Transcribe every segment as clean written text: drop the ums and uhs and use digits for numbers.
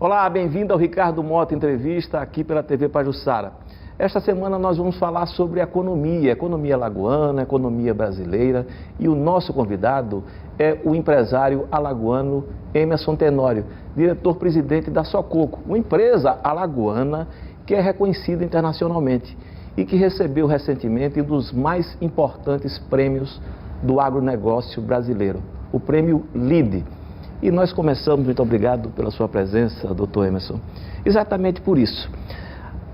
Olá, bem-vindo ao Ricardo Mota Entrevista, aqui pela TV Pajuçara. Esta semana nós vamos falar sobre economia alagoana, economia brasileira, e o nosso convidado é o empresário alagoano Emerson Tenório, diretor-presidente da Sococo, uma empresa alagoana que é reconhecida internacionalmente e que recebeu recentemente um dos mais importantes prêmios do agronegócio brasileiro, o prêmio LEAD. E nós começamos, muito obrigado pela sua presença, doutor Emerson, exatamente por isso.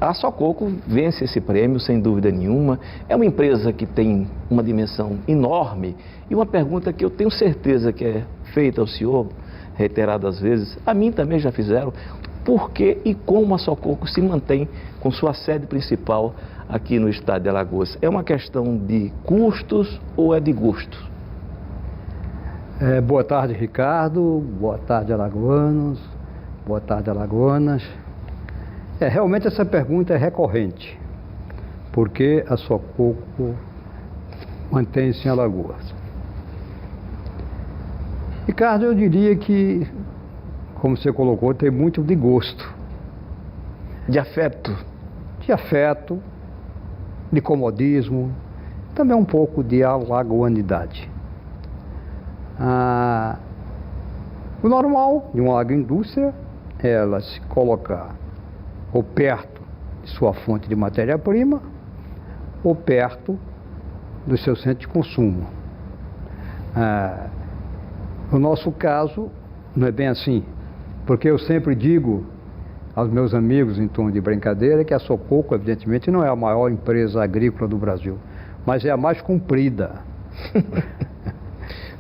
A Sococo vence esse prêmio, sem dúvida nenhuma. É uma empresa que tem uma dimensão enorme. E uma pergunta que eu tenho certeza que é feita ao senhor, reiteradas vezes, a mim também já fizeram, por que e como a Sococo se mantém com sua sede principal aqui no estado de Alagoas? É uma questão de custos ou é de gosto? Boa tarde, Ricardo. Boa tarde, alagoanos. Boa tarde, alagoanas. Realmente essa pergunta é recorrente. Por que a Sococo mantém-se em Alagoas? Ricardo, eu diria que, como você colocou, tem muito de gosto. De afeto? De afeto, de comodismo, também um pouco de alagoanidade. O normal de uma agroindústria é ela se colocar ou perto de sua fonte de matéria-prima ou perto do seu centro de consumo. No nosso caso, não é bem assim, porque eu sempre digo aos meus amigos em tom de brincadeira que a Sococo, evidentemente, não é a maior empresa agrícola do Brasil, mas é a mais comprida.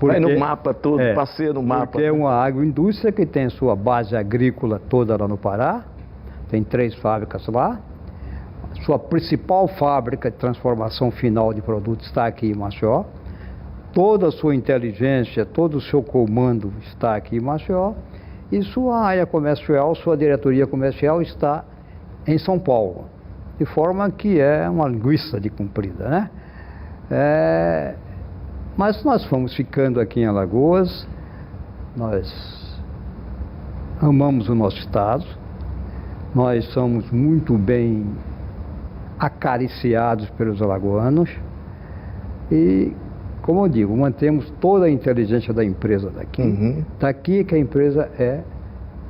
Vai no mapa todo, passeia no mapa. Porque é uma agroindústria que tem sua base agrícola toda lá no Pará, tem 3 fábricas lá. Sua principal fábrica de transformação final de produtos está aqui em Maceió. Toda a sua inteligência, todo o seu comando está aqui em Maceió. E sua área comercial, sua diretoria comercial está em São Paulo. De forma que é uma linguiça de comprida, né? Mas nós fomos ficando aqui em Alagoas, nós amamos o nosso estado, nós somos muito bem acariciados pelos alagoanos e, como eu digo, mantemos toda a inteligência da empresa daqui. Daqui que a empresa é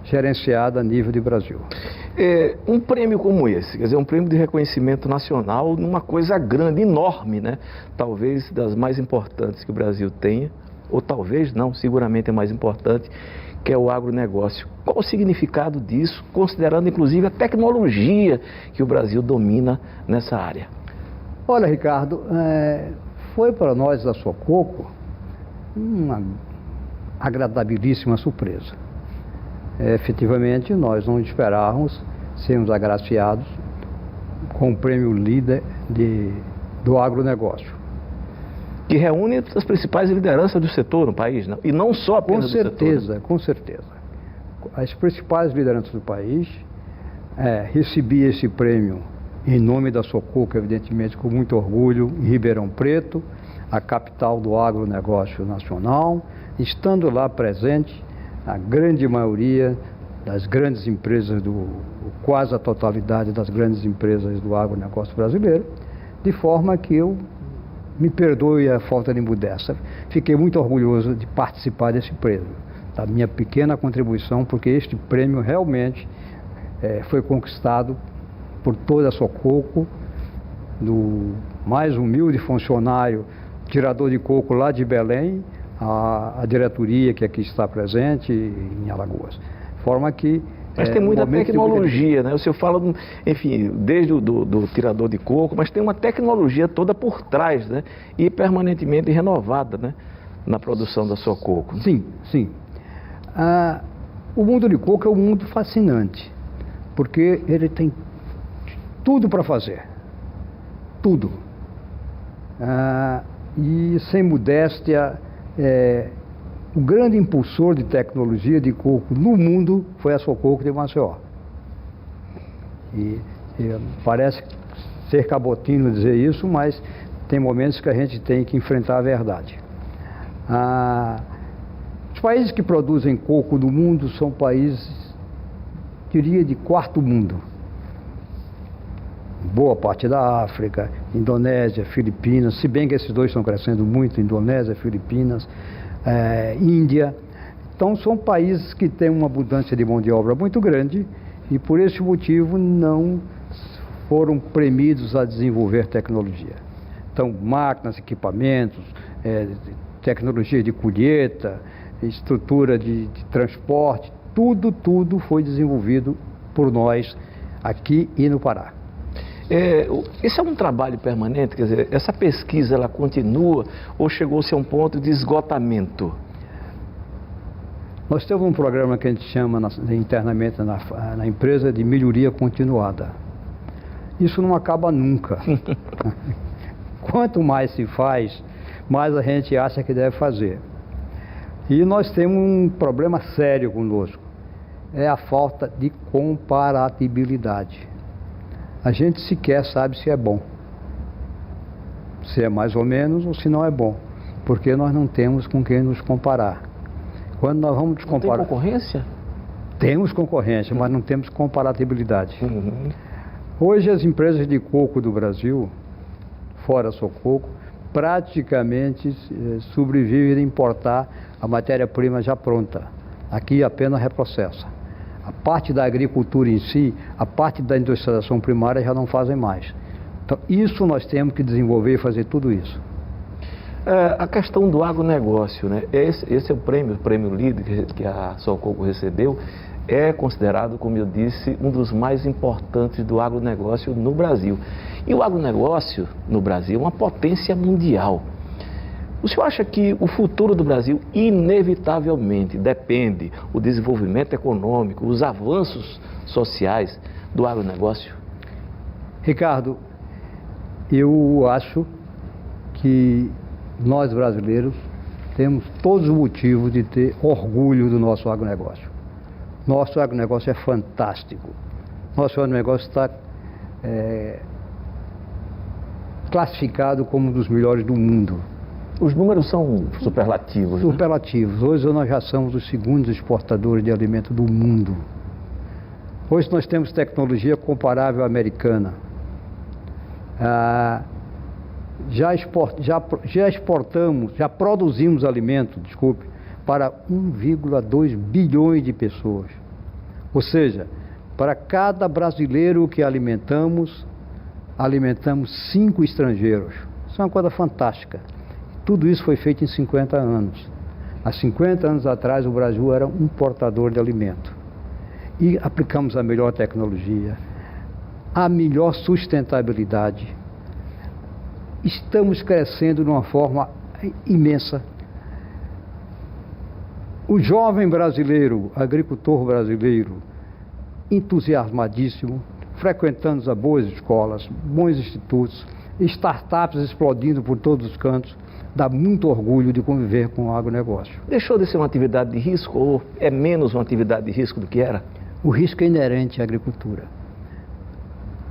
gerenciada a nível de Brasil. Um prêmio como esse, quer dizer, um prêmio de reconhecimento nacional, numa coisa grande, enorme, né? Talvez das mais importantes que o Brasil tenha, ou talvez não, seguramente é mais importante, que é o agronegócio. Qual o significado disso, considerando inclusive a tecnologia que o Brasil domina nessa área? Olha, Ricardo, foi para nós da Sococo uma agradabilíssima surpresa. Efetivamente, nós não esperávamos sermos agraciados com o prêmio líder do agronegócio. Que reúne as principais lideranças do setor no país, não? E não só apenas do setor. Com certeza. As principais lideranças do país recebi esse prêmio em nome da Sococo, evidentemente, com muito orgulho, em Ribeirão Preto, a capital do agronegócio nacional, estando lá presente a grande maioria das grandes empresas, quase a totalidade das grandes empresas do agronegócio brasileiro, de forma que eu, me perdoe a falta de modéstia, fiquei muito orgulhoso de participar desse prêmio, da minha pequena contribuição, porque este prêmio realmente foi conquistado por toda a Sococo, do mais humilde funcionário, tirador de coco lá de Belém, a diretoria que aqui está presente em Alagoas. De forma que... Mas tem muita tecnologia, né? O senhor fala, enfim, desde do tirador de coco, mas tem uma tecnologia toda por trás, né? E permanentemente renovada, né? Na produção da Sococo. Sim, sim. O mundo de coco é um mundo fascinante, porque ele tem tudo para fazer. Tudo. E sem modéstia... o grande impulsor de tecnologia de coco no mundo foi a Sococo de Maceió. E parece ser cabotino dizer isso, mas tem momentos que a gente tem que enfrentar a verdade. Os países que produzem coco do mundo são países diria, de quarto mundo. Boa parte da África, Indonésia, Filipinas, se bem que esses dois estão crescendo muito, Indonésia, Filipinas, Índia. Então são países que têm uma abundância de mão de obra muito grande e por esse motivo não foram premidos a desenvolver tecnologia. Então máquinas, equipamentos, tecnologia de colheita, estrutura de transporte, tudo foi desenvolvido por nós aqui e no Pará. Esse é um trabalho permanente, quer dizer, essa pesquisa ela continua ou chegou-se a um ponto de esgotamento? Nós temos um programa que a gente chama internamente na empresa de melhoria continuada. Isso não acaba nunca. Quanto mais se faz, mais a gente acha que deve fazer. E nós temos um problema sério conosco, é a falta de comparatibilidade. A gente sequer sabe se é bom, se é mais ou menos ou se não é bom, porque nós não temos com quem nos comparar. Quando nós vamos nos comparar... Tem concorrência? Temos concorrência, mas não temos comparatibilidade. Hoje as empresas de coco do Brasil, fora só coco, praticamente sobrevivem de importar a matéria-prima já pronta. Aqui apenas reprocessa. A parte da agricultura em si, a parte da industrialização primária já não fazem mais. Então, isso nós temos que desenvolver e fazer tudo isso. A questão do agronegócio, né? Esse é o prêmio líder que a Sococo recebeu, é considerado, como eu disse, um dos mais importantes do agronegócio no Brasil. E o agronegócio no Brasil é uma potência mundial. O senhor acha que o futuro do Brasil inevitavelmente depende do desenvolvimento econômico, os avanços sociais do agronegócio? Ricardo, eu acho que nós brasileiros temos todos os motivos de ter orgulho do nosso agronegócio. Nosso agronegócio é fantástico. Nosso agronegócio está classificado como um dos melhores do mundo. Os números são superlativos. Superlativos. Né? Hoje nós já somos os segundos exportadores de alimento do mundo. Hoje nós temos tecnologia comparável à americana. Já produzimos alimento, para 1,2 bilhões de pessoas. Ou seja, para cada brasileiro que alimentamos 5 estrangeiros. Isso é uma coisa fantástica. Tudo isso foi feito em 50 anos. Há 50 anos atrás o Brasil era um importador de alimento. E aplicamos a melhor tecnologia, a melhor sustentabilidade. Estamos crescendo de uma forma imensa. O jovem brasileiro, agricultor brasileiro, entusiasmadíssimo, frequentando as boas escolas, bons institutos, startups explodindo por todos os cantos, dá muito orgulho de conviver com o agronegócio. Deixou de ser uma atividade de risco ou é menos uma atividade de risco do que era? O risco é inerente à agricultura.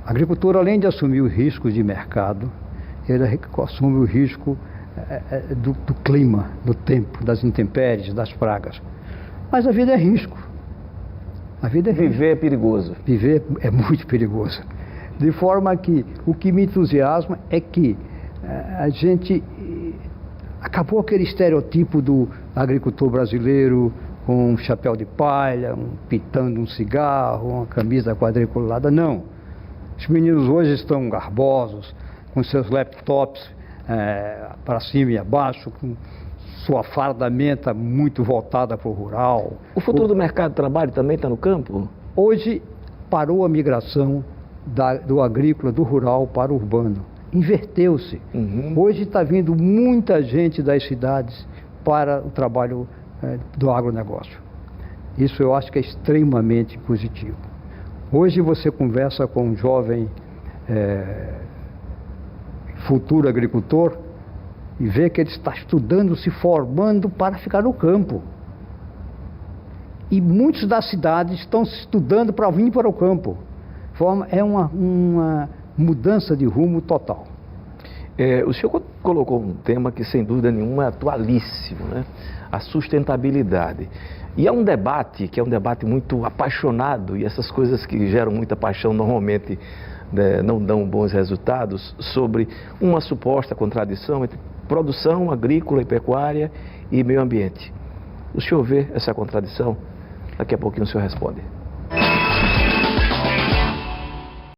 A agricultura, além de assumir os riscos de mercado, ele assume o risco do clima, do tempo, das intempéries, das pragas. Mas a vida é risco. Viver é perigoso. Viver é muito perigoso. De forma que o que me entusiasma é que a gente acabou aquele estereotipo do agricultor brasileiro com um chapéu de palha, pitando um cigarro, uma camisa quadriculada. Não. Os meninos hoje estão garbosos, com seus laptops para cima e abaixo, com sua fardamenta muito voltada para o rural. O futuro do mercado de trabalho também está no campo? Hoje parou a migração do agrícola, do rural para o urbano. Inverteu-se. Hoje está vindo muita gente das cidades para o trabalho do agronegócio. Isso eu acho que é extremamente positivo. Hoje você conversa com um jovem futuro agricultor e vê que ele está estudando, se formando para ficar no campo. E muitos das cidades estão estudando para vir para o campo. É uma mudança de rumo total. O senhor colocou um tema que, sem dúvida nenhuma, é atualíssimo, né? A sustentabilidade. E é um debate que é um debate muito apaixonado, e essas coisas que geram muita paixão normalmente, né, não dão bons resultados, sobre uma suposta contradição entre produção agrícola e pecuária e meio ambiente. O senhor vê essa contradição? Daqui a pouquinho o senhor responde.